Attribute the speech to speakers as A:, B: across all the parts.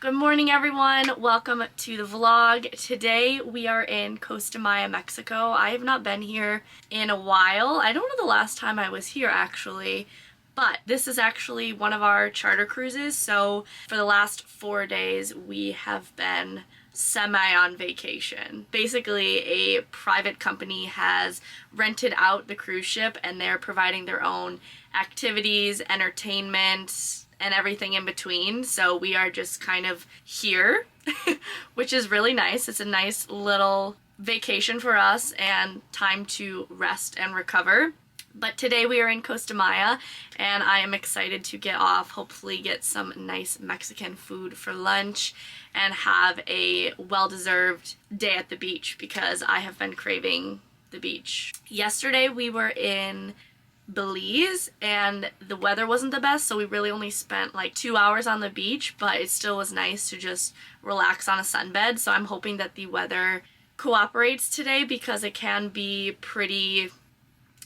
A: Good morning, everyone. Welcome to the vlog. Today we are in Costa Maya, Mexico. I have not been here in a while. I don't know the last time I was here actually, but this is actually one of our charter cruises. So for the last 4 days we have been semi on vacation. Basically, a private company has rented out the cruise ship and they're providing their own activities, entertainment, and everything in between. So we are just kind of here, which is really nice. It's a nice little vacation for us and time to rest and recover. But today we are in Costa Maya and I am excited to get off, hopefully get some nice Mexican food for lunch and have a well-deserved day at the beach because I have been craving the beach. Yesterday we were in Belize and the weather wasn't the best, so we really only spent like 2 hours on the beach, but it still was nice to just relax on a sunbed. So I'm hoping that the weather cooperates today because it can be pretty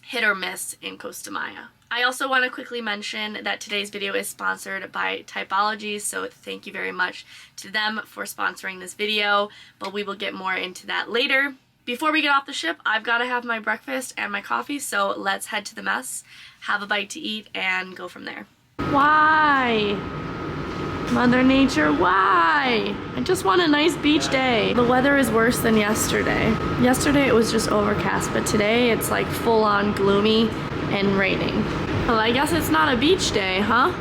A: hit or miss in Costa Maya. I also want to quickly mention that today's video is sponsored by Typology, so thank you very much to them for sponsoring this video, but we will get more into that later. Before we get off the ship, I've got to have my breakfast and my coffee, so let's head to the mess, have a bite to eat, and go from there. Why? Mother Nature, why? I just want a nice beach day. The weather is worse than yesterday. Yesterday it was just overcast, but today it's like full-on gloomy and raining. Well, I guess it's not a beach day, huh?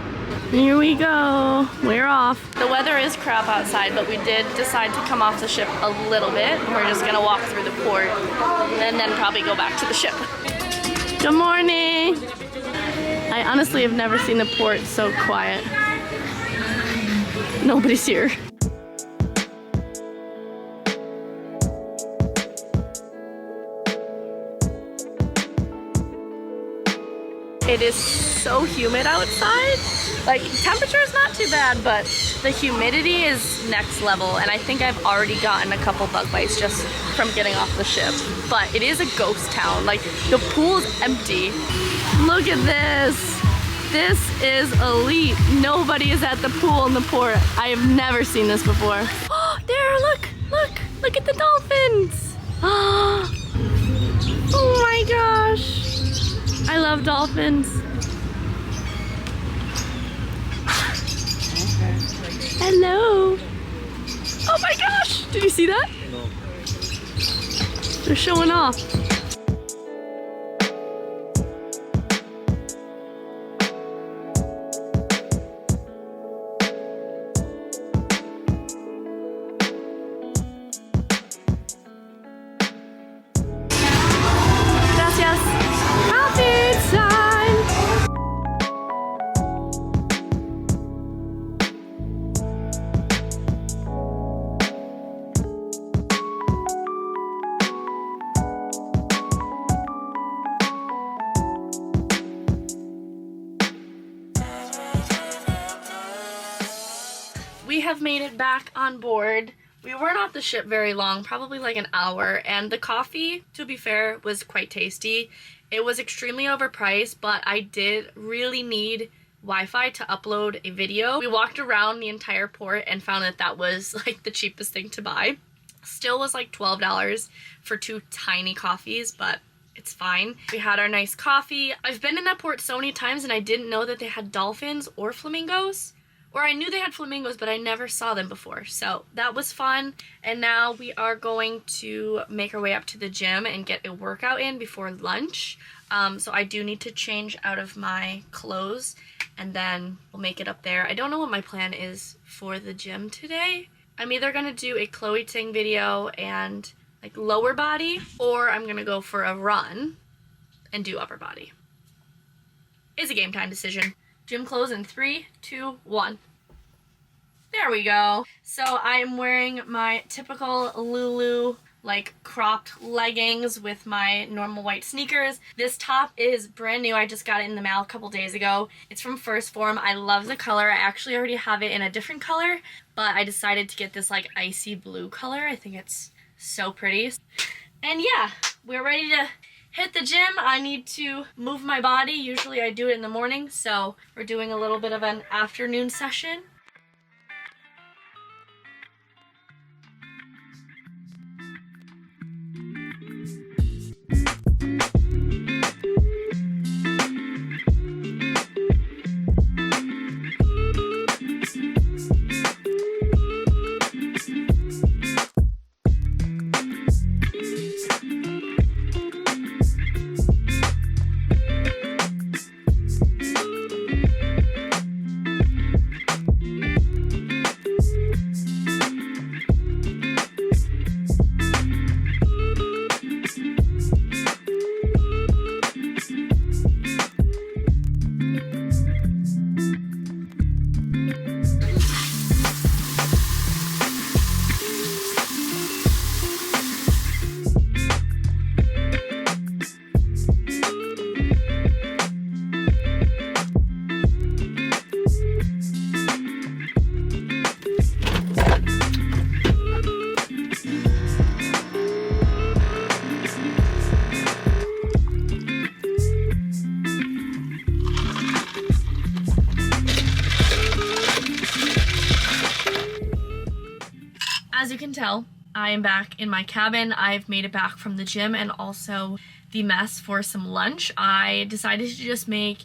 A: Here we go. We're off. The weather is crap outside, but we did decide to come off the ship a little bit. We're just gonna walk through the port and then probably go back to the ship. Good morning. I honestly have never seen the port so quiet. Nobody's here. It is so humid outside. Like, temperature is not too bad, but the humidity is next level, and I think I've already gotten a couple bug bites just from getting off the ship. But it is a ghost town. Like, the pool is empty. Look at this. This is elite. Nobody is at the pool in the port. I have never seen this before. Oh, there, look at the dolphins. Oh my gosh. I love dolphins. Hello. Oh my gosh, did you see that? No. They're showing off. We have made it back on board. We weren't off the ship very long, probably like an hour, and the coffee, to be fair, was quite tasty. It was extremely overpriced, but I did really need Wi-Fi to upload a video. We walked around the entire port and found that that was like the cheapest thing to buy. Still was like $12 for 2 tiny coffees, but it's fine. We had our nice coffee. I've been in that port so many times and I didn't know that they had dolphins or flamingos. Or I knew they had flamingos, but I never saw them before. So that was fun. And now we are going to make our way up to the gym and get a workout in before lunch. So I do need to change out of my clothes and then we'll make it up there. I don't know what my plan is for the gym today. I'm either gonna do a Chloe Ting video and like lower body, or I'm gonna go for a run and do upper body. It's a game time decision. Gym clothes in 3, 2, 1. There we go. So I am wearing my typical Lulu like cropped leggings with my normal white sneakers. This top is brand new. I just got it in the mail a couple days ago. It's from First Form. I love the color. I actually already have it in a different color, but I decided to get this like icy blue color. I think it's so pretty. And yeah, we're ready to hit the gym. I need to move my body. Usually I do it in the morning, so we're doing a little bit of an afternoon session. As you can tell, I am back in my cabin. I've made it back from the gym and also the mess for some lunch. I decided to just make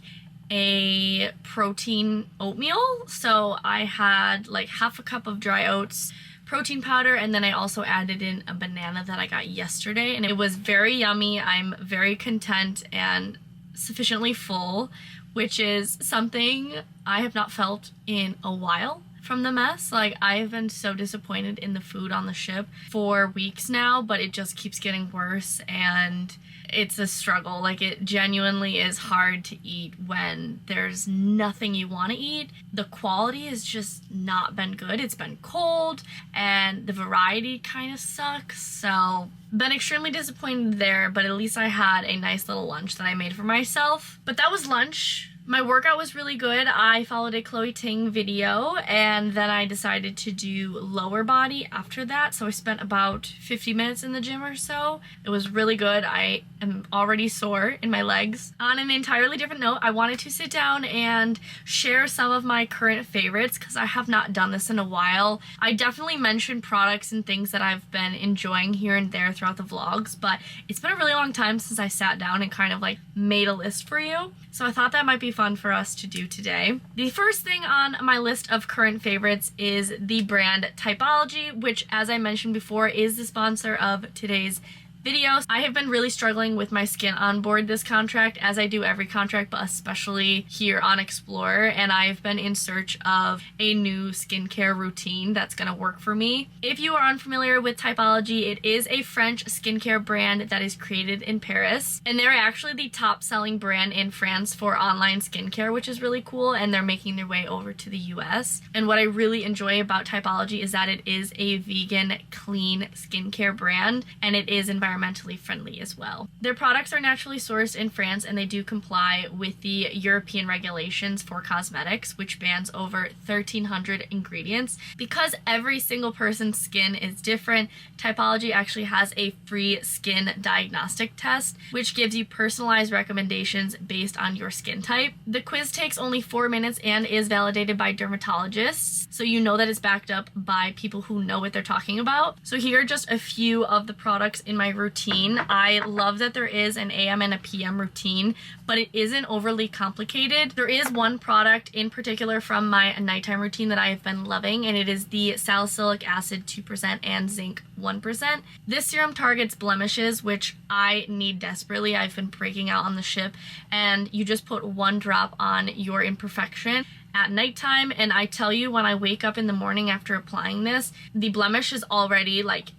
A: a protein oatmeal. So I had like half a cup of dry oats, protein powder, and then I also added in a banana that I got yesterday, and it was very yummy. I'm very content and sufficiently full, which is something I have not felt in a while from the mess. Like, I've been so disappointed in the food on the ship for weeks now, but it just keeps getting worse and it's a struggle. Like, it genuinely is hard to eat when there's nothing you want to eat. The quality has just not been good. It's been cold and the variety kind of sucks. So been extremely disappointed there, but at least I had a nice little lunch that I made for myself. But that was lunch. My workout was really good. I followed a Chloe Ting video and then I decided to do lower body after that. So I spent about 50 minutes in the gym or so. It was really good. I am already sore in my legs. On an entirely different note, I wanted to sit down and share some of my current favorites because I have not done this in a while. I definitely mentioned products and things that I've been enjoying here and there throughout the vlogs, but it's been a really long time since I sat down and kind of like made a list for you. So I thought that might be fun for us to do today. The first thing on my list of current favorites is the brand Typology, which, as I mentioned before, is the sponsor of today's videos. I have been really struggling with my skin on board this contract, as I do every contract, but especially here on Explorer, and I've been in search of a new skincare routine that's gonna work for me. If you are unfamiliar with Typology, it is a French skincare brand that is created in Paris, and they're actually the top selling brand in France for online skincare, which is really cool, and they're making their way over to the US. And what I really enjoy about Typology is that it is a vegan, clean skincare brand, and it is environmentally friendly as well. Their products are naturally sourced in France and they do comply with the European regulations for cosmetics, which bans over 1,300 ingredients. Because every single person's skin is different, Typology actually has a free skin diagnostic test, which gives you personalized recommendations based on your skin type. The quiz takes only 4 minutes and is validated by dermatologists, so you know that it's backed up by people who know what they're talking about. So here are just a few of the products in my routine. I love that there is an AM and a PM routine, but it isn't overly complicated. There is one product in particular from my nighttime routine that I have been loving, and it is the salicylic acid 2% and zinc 1%. This serum targets blemishes, which I need desperately. I've been breaking out on the ship, and you just put 1 drop on your imperfection at nighttime, and I tell you, when I wake up in the morning after applying this, the blemish is already like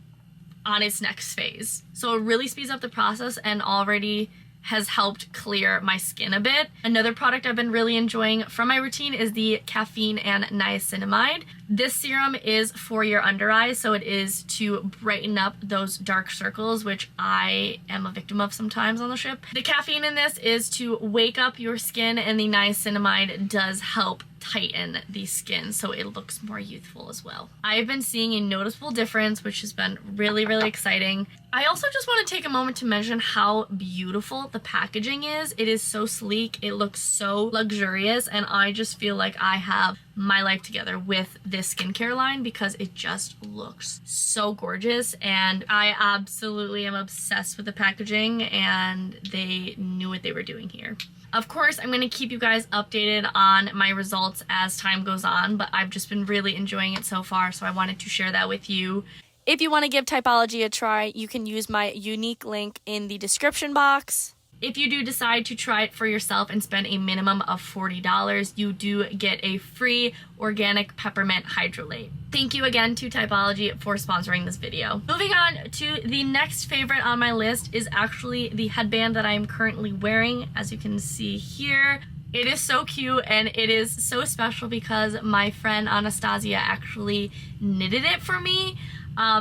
A: on its next phase. So it really speeds up the process and already has helped clear my skin a bit. Another product I've been really enjoying from my routine is the caffeine and niacinamide. This serum is for your under eyes, so it is to brighten up those dark circles, which I am a victim of sometimes on the ship. The caffeine in this is to wake up your skin, and the niacinamide does help tighten the skin so it looks more youthful as well. I've been seeing a noticeable difference, which has been really, really exciting. I also just want to take a moment to mention how beautiful the packaging is. It is so sleek, it looks so luxurious, and I just feel like I have my life together with this skincare line because it just looks so gorgeous, and I absolutely am obsessed with the packaging, and they knew what they were doing here. Of course, I'm going to keep you guys updated on my results as time goes on, but I've just been really enjoying it so far, so I wanted to share that with you. If you want to give Typology a try, you can use my unique link in the description box. If you do decide to try it for yourself and spend a minimum of $40, you do get a free organic peppermint hydrolate. Thank you again to Typology for sponsoring this video. Moving on to the next favorite on my list is actually the headband that I am currently wearing. As you can see here, it is so cute and it is so special because my friend Anastasia actually knitted it for me.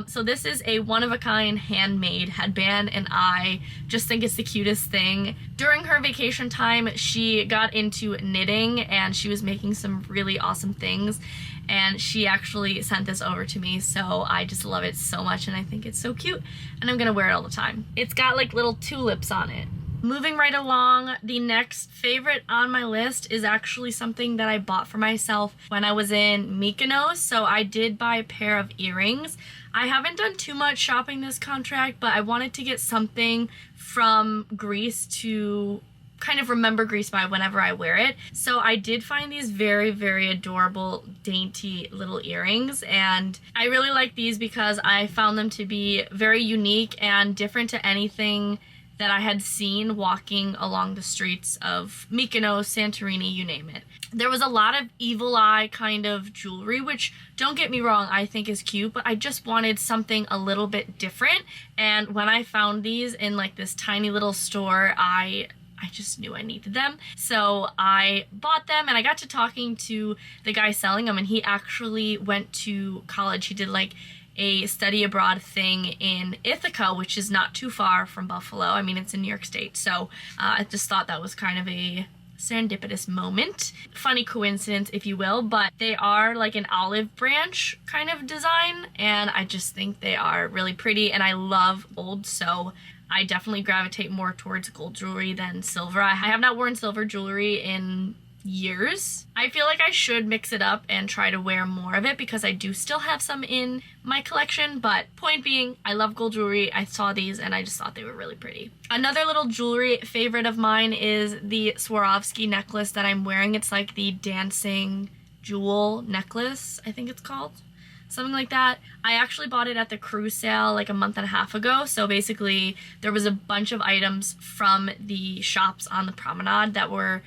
A: So this is a one-of-a-kind handmade headband, and I just think it's the cutest thing. During her vacation time, she got into knitting and she was making some really awesome things, and she actually sent this over to me, so I just love it so much and I think it's so cute, and I'm gonna wear it all the time. It's got like little tulips on it. Moving right along, the next favorite on my list is actually something that I bought for myself when I was in Mykonos. So I did buy a pair of earrings. I haven't done too much shopping this contract, but I wanted to get something from Greece to kind of remember Greece by whenever I wear it. So I did find these very, very adorable, dainty little earrings, and I really like these because I found them to be very unique and different to anything that I had seen walking along the streets of Mykonos, Santorini, you name it. There was a lot of evil eye kind of jewelry, which, don't get me wrong, I think is cute, but I just wanted something a little bit different. And when I found these in like this tiny little store, I just knew I needed them. So I bought them, and I got to talking to the guy selling them, and he actually went to college. He did like a study abroad thing in Ithaca, which is not too far from Buffalo. I mean, it's in New York State. So I just thought that was kind of a serendipitous moment. Funny coincidence, if you will, but they are like an olive branch kind of design, and I just think they are really pretty, and I love gold, so I definitely gravitate more towards gold jewelry than silver. I have not worn silver jewelry in years. I feel like I should mix it up and try to wear more of it because I do still have some in my collection, but point being, I love gold jewelry. I saw these and I just thought they were really pretty. Another little jewelry favorite of mine is the Swarovski necklace that I'm wearing. It's like the dancing jewel necklace, I think it's called. Something like that. I actually bought it at the cruise sale like a month and a half ago. So basically there was a bunch of items from the shops on the promenade that were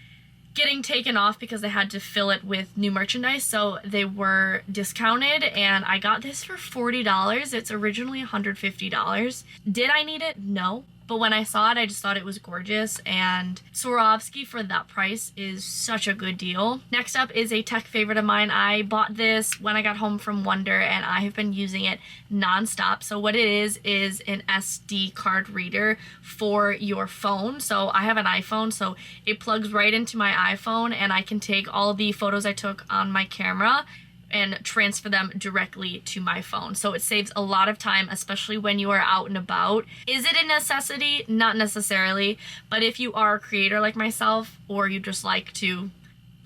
A: getting taken off because they had to fill it with new merchandise, so they were discounted, and I got this for $40. It's originally $150. Did I need it? No. But when I saw it, I just thought it was gorgeous, and Swarovski for that price is such a good deal. Next up is a tech favorite of mine. I bought this when I got home from Wonder, and I have been using it nonstop. So what it is an SD card reader for your phone. So I have an iPhone, so it plugs right into my iPhone, and I can take all the photos I took on my camera and transfer them directly to my phone. So it saves a lot of time, especially when you are out and about. Is it a necessity? Not necessarily, but if you are a creator like myself, or you just like to,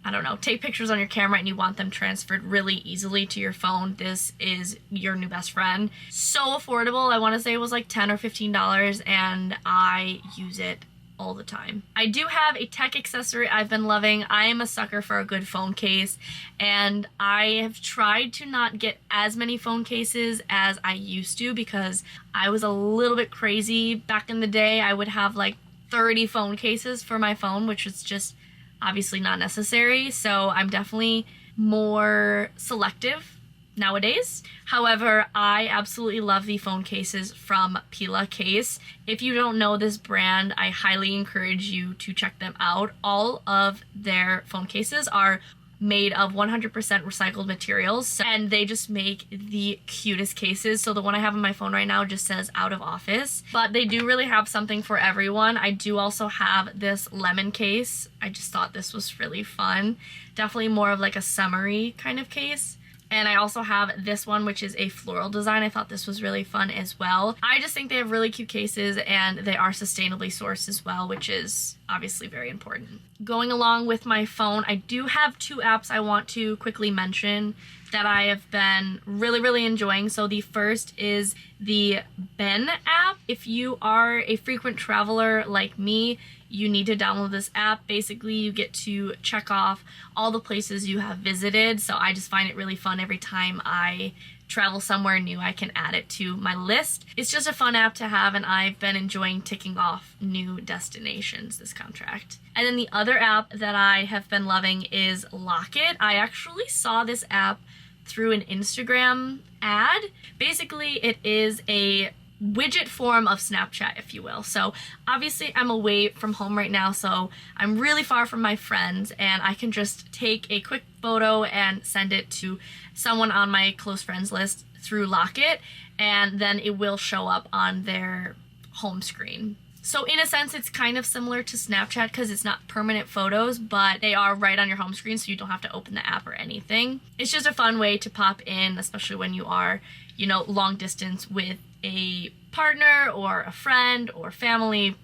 A: I don't know, take pictures on your camera and you want them transferred really easily to your phone, this is your new best friend. So affordable. I want to say it was like $10 or $15, and I use it all the time. I do have a tech accessory I've been loving. I am a sucker for a good phone case, and I have tried to not get as many phone cases as I used to because I was a little bit crazy back in the day. I would have like 30 phone cases for my phone, which is just obviously not necessary. So I'm definitely more selective nowadays. However, I absolutely love the phone cases from Pila Case. If you don't know this brand, I highly encourage you to check them out. All of their phone cases are made of 100% recycled materials, and they just make the cutest cases. So the one I have on my phone right now just says out of office, but they do really have something for everyone. I do also have this lemon case. I just thought this was really fun. Definitely more of like a summery kind of case. And I also have this one, which is a floral design. I thought this was really fun as well. I just think they have really cute cases, and they are sustainably sourced as well, which is obviously very important. Going along with my phone, I do have two apps I want to quickly mention that I have been really enjoying. So the first is the Ben app. If you are a frequent traveler like me, you need to download this app. Basically, you get to check off all the places you have visited. So I just find it really fun every time I travel somewhere new. I can add it to my list. It's just a fun app to have, and I've been enjoying ticking off new destinations this contract. And then the other app that I have been loving is Locket. I actually saw this app through an Instagram ad. Basically, it is a widget form of Snapchat, if you will. So obviously I'm away from home right now, so I'm really far from my friends, and I can just take a quick photo and send it to someone on my close friends list through Locket, and then it will show up on their home screen. So in a sense, it's kind of similar to Snapchat because it's not permanent photos, but they are right on your home screen, so you don't have to open the app or anything. It's just a fun way to pop in, especially when you are, you know, long distance with a partner or a friend or family.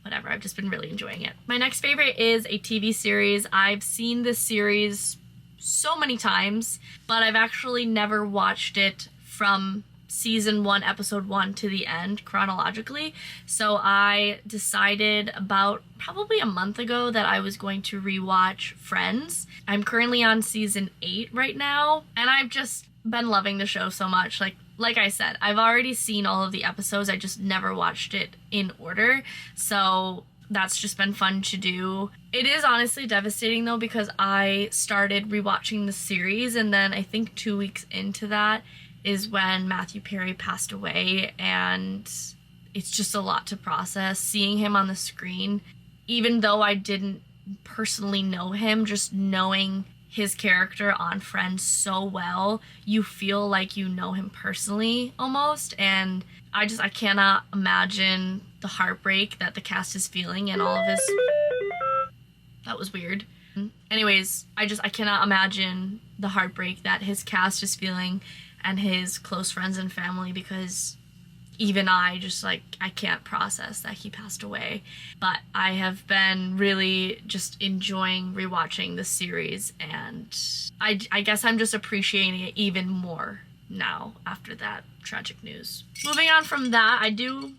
A: whatever, I've just been really enjoying it. My next favorite is a TV series. I've seen this series so many times, but I've actually never watched it from season 1, episode 1 to the end chronologically. So I decided about probably a month ago that I was going to rewatch Friends. I'm currently on season 8 right now, and I've just been loving the show so much. Like I said, I've already seen all of the episodes, I just never watched it in order. So that's just been fun to do. It is honestly devastating though, because I started rewatching the series, and then I think 2 weeks into that is when Matthew Perry passed away, and it's just a lot to process. Seeing him on the screen, even though I didn't personally know him, just knowing his character on Friends so well, you feel like you know him personally almost, and I cannot imagine the heartbreak that the cast is feeling and all of his... That was weird. Anyways, I cannot imagine the heartbreak that his cast is feeling and his close friends and family, because even I can't process that he passed away. But I have been really just enjoying rewatching the series, and I guess I'm just appreciating it even more now after that tragic news. Moving on from that, I do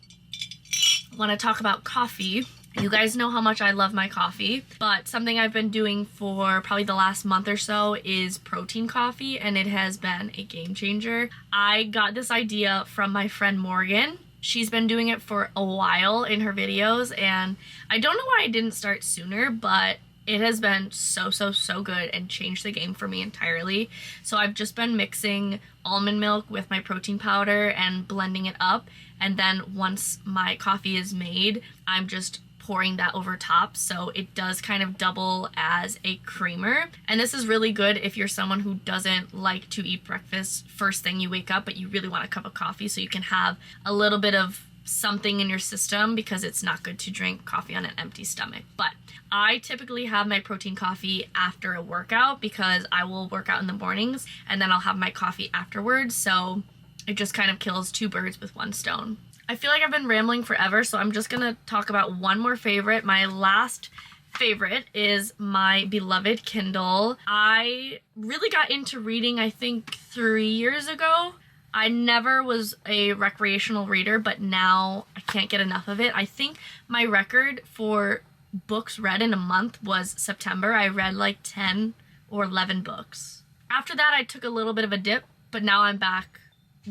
A: want to talk about coffee. You guys know how much I love my coffee, but something I've been doing for probably the last month or so is protein coffee, and it has been a game changer. I got this idea from my friend Morgan. She's been doing it for a while in her videos, and I don't know why I didn't start sooner, but it has been so good and changed the game for me entirely. So I've just been mixing almond milk with my protein powder and blending it up, and then once my coffee is made, I'm just pouring that over top, so it does kind of double as a creamer. And this is really good if you're someone who doesn't like to eat breakfast first thing you wake up, but you really want a cup of coffee so you can have a little bit of something in your system, because it's not good to drink coffee on an empty stomach. But I typically have my protein coffee after a workout, because I will work out in the mornings and then I'll have my coffee afterwards, so it just kind of kills 2 birds with 1 stone. I feel like I've been rambling forever, so I'm just gonna talk about one more favorite. My last favorite is my beloved Kindle. I really got into reading, I think, 3 years ago. I never was a recreational reader, but now I can't get enough of it. I think my record for books read in a month was September. I read like 10 or 11 books. After that, I took a little bit of a dip, but now I'm back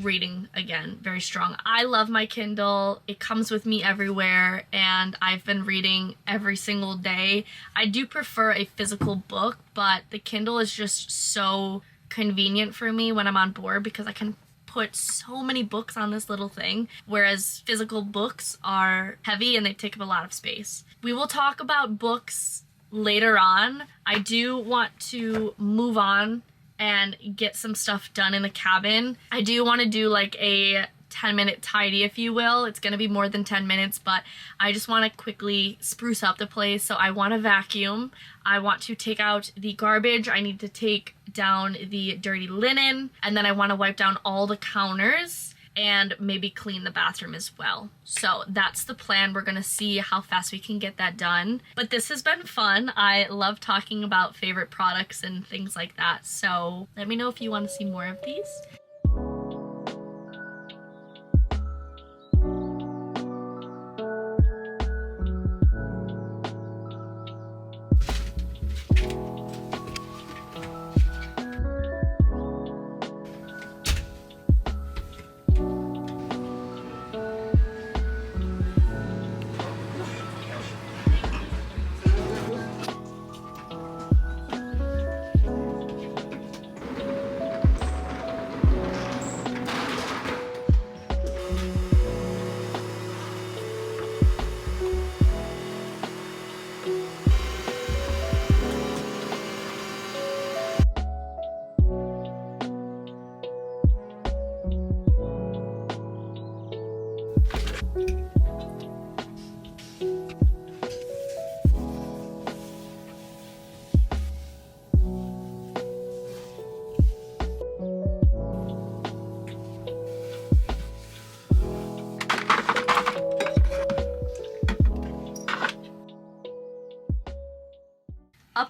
A: reading again, very strong. I love my Kindle. It comes with me everywhere, and I've been reading every single day. I do prefer a physical book, but the Kindle is just so convenient for me when I'm on board, because I can put so many books on this little thing, whereas physical books are heavy and they take up a lot of space. We will talk about books later on. I do want to move on and get some stuff done in the cabin. I do want to do like a 10-minute tidy, if you will. It's gonna be more than 10 minutes, but I just want to quickly spruce up the place. So I want to vacuum. I want to take out the garbage. I need to take down the dirty linen, and then I want to wipe down all the counters and maybe clean the bathroom as well. So that's the plan. We're gonna see how fast we can get that done. But this has been fun. I love talking about favorite products and things like that. So let me know if you want to see more of these.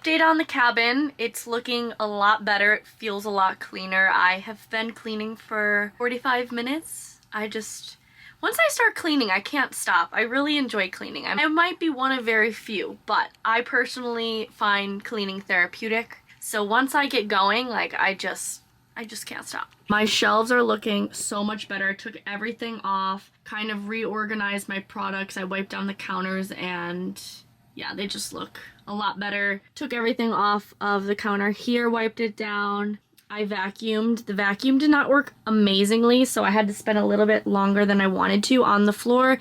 A: update on the cabin. It's looking a lot better. It feels a lot cleaner. I have been cleaning for 45 minutes. Once I start cleaning, I can't stop. I really enjoy cleaning. I might be one of very few, but I personally find cleaning therapeutic. So once I get going, like, I just can't stop. My shelves are looking so much better. I took everything off, kind of reorganized my products. I wiped down the counters and yeah, they just look a lot better. Took everything off of the counter here, wiped it down. I vacuumed. The vacuum did not work amazingly, so I had to spend a little bit longer than I wanted to on the floor,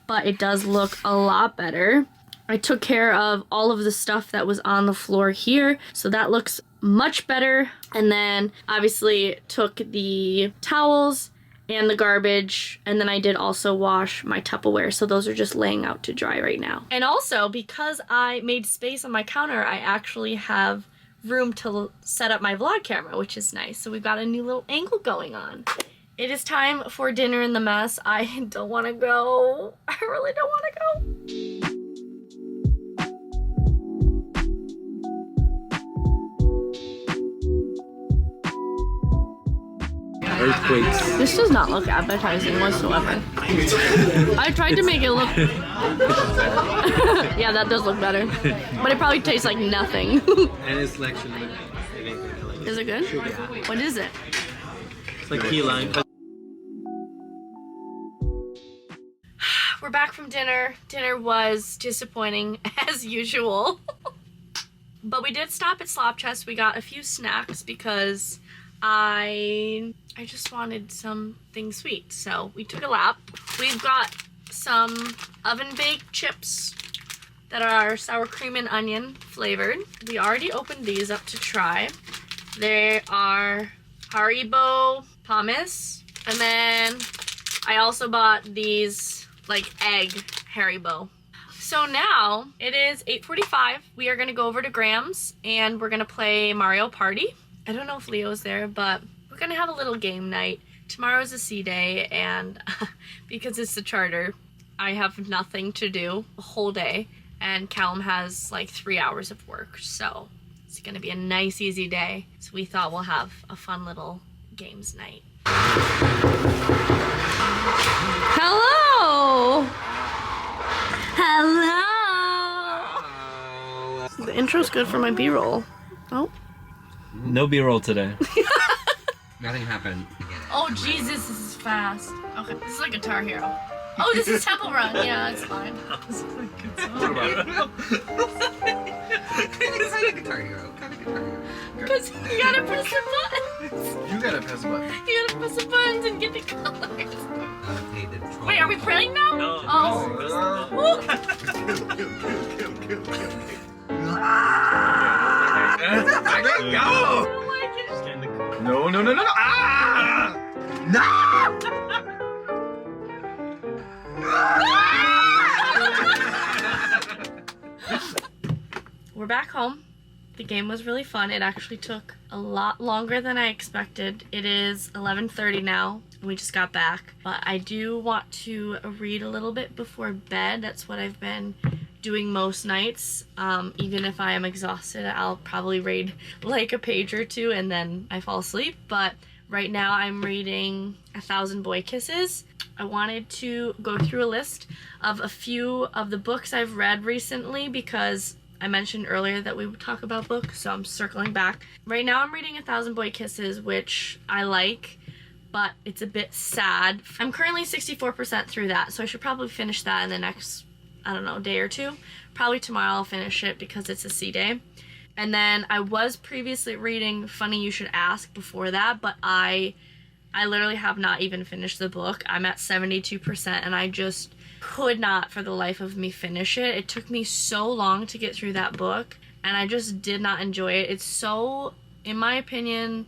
A: but it does look a lot better. I took care of all of the stuff that was on the floor here, so that looks much better. And then obviously took the towels and the garbage, and then I did also wash my Tupperware, so those are just laying out to dry right now. And also, because I made space on my counter, I actually have room to set up my vlog camera, which is nice. So we've got a new little angle going on. It is time for dinner in the mess. I don't want to go. I really don't want to go.
B: Earthquakes.
A: This does not look appetizing whatsoever. I tried to make it look... Yeah, that does look better. But it probably tastes like nothing.
B: And it's like,
A: Is it good? What is it?
B: it's like key lime.
A: We're back from dinner. Dinner was disappointing as usual. But we did stop at Slop Chest. We got a few snacks because I just wanted something sweet. So we took a lap. We've got some oven baked chips that are sour cream and onion flavored. We already opened these up to try. They are Haribo pommes. And then I also bought these like egg Haribo. So now it is 8:45. We are gonna go over to Graham's and we're gonna play Mario Party. I don't know if Leo's there, but we're gonna have a little game night. Tomorrow's a C day, and because it's the charter, I have nothing to do the whole day, and Callum has like 3 hours of work, so it's gonna be a nice, easy day. So we thought we'll have a fun little games night. Hello! Hello! The intro's good for my B-roll. Oh.
B: No B-roll today.
C: Nothing happened.
A: Oh Jesus, this is fast. Okay, this is like Guitar Hero. Oh, this is Temple Run. Yeah, it's fine.
C: It's kind of Guitar Hero.
A: Because you gotta press the buttons.
C: You gotta press a button.
A: You gotta press the buttons and get the colors.
C: Okay, the troll.
A: Wait, are we playing now?
B: No.
A: Oh.
C: I can't go!
A: I don't like it.
B: Just getting the
C: No, no, no, no, no! Ah! No!
A: We're back home. The game was really fun. It actually took a lot longer than I expected. It is 11:30 now. We just got back. But I do want to read a little bit before bed. That's what I've been doing most nights. Even if I am exhausted, I'll probably read like a page or two and then I fall asleep. But right now I'm reading 1,000 Boy Kisses. I wanted to go through a list of a few of the books I've read recently because I mentioned earlier that we would talk about books, so I'm circling back. Right now I'm reading 1,000 Boy Kisses, which I like, but it's a bit sad. I'm currently 64% through that, so I should probably finish that in the next, I don't know, day or two. Probably tomorrow I'll finish it because it's a C day. And then I was previously reading Funny You Should Ask before that, but I literally have not even finished the book. I'm at 72% and I just could not for the life of me finish it. It took me so long to get through that book and I just did not enjoy it. It's so, in my opinion,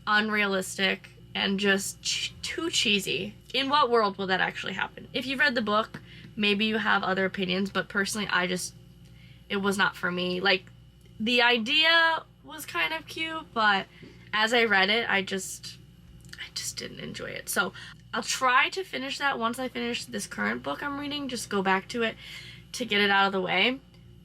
A: unrealistic and just too cheesy. In what world will that actually happen? If you've read the book, maybe you have other opinions, but personally it was not for me. Like, the idea was kind of cute, but as I read it, I just didn't enjoy it. So I'll try to finish that once I finish this current book I'm reading, just go back to it to get it out of the way,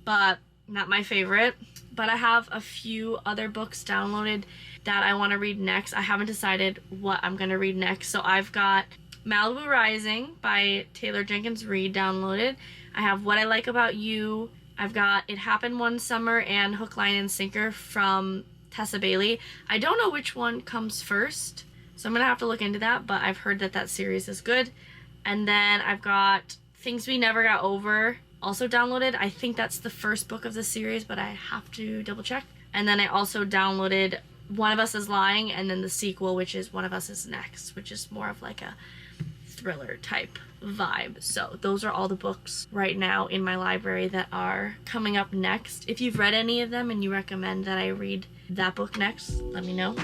A: but not my favorite. but I have a few other books downloaded that I want to read next. I haven't decided what I'm going to read next. So I've got Malibu Rising by Taylor Jenkins Reid downloaded. I have What I Like About You. I've got It Happened One Summer and Hook, Line, and Sinker from Tessa Bailey. I don't know which one comes first, so I'm going to have to look into that, but I've heard that that series is good. And then I've got Things We Never Got Over, also downloaded. I think that's the first book of the series, but I have to double check. And then I also downloaded One of Us Is Lying, and then the sequel, which is One of Us Is Next, which is more of like a thriller type vibe. So those are all the books right now in my library that are coming up next. If you've read any of them and you recommend that I read that book next, let me know.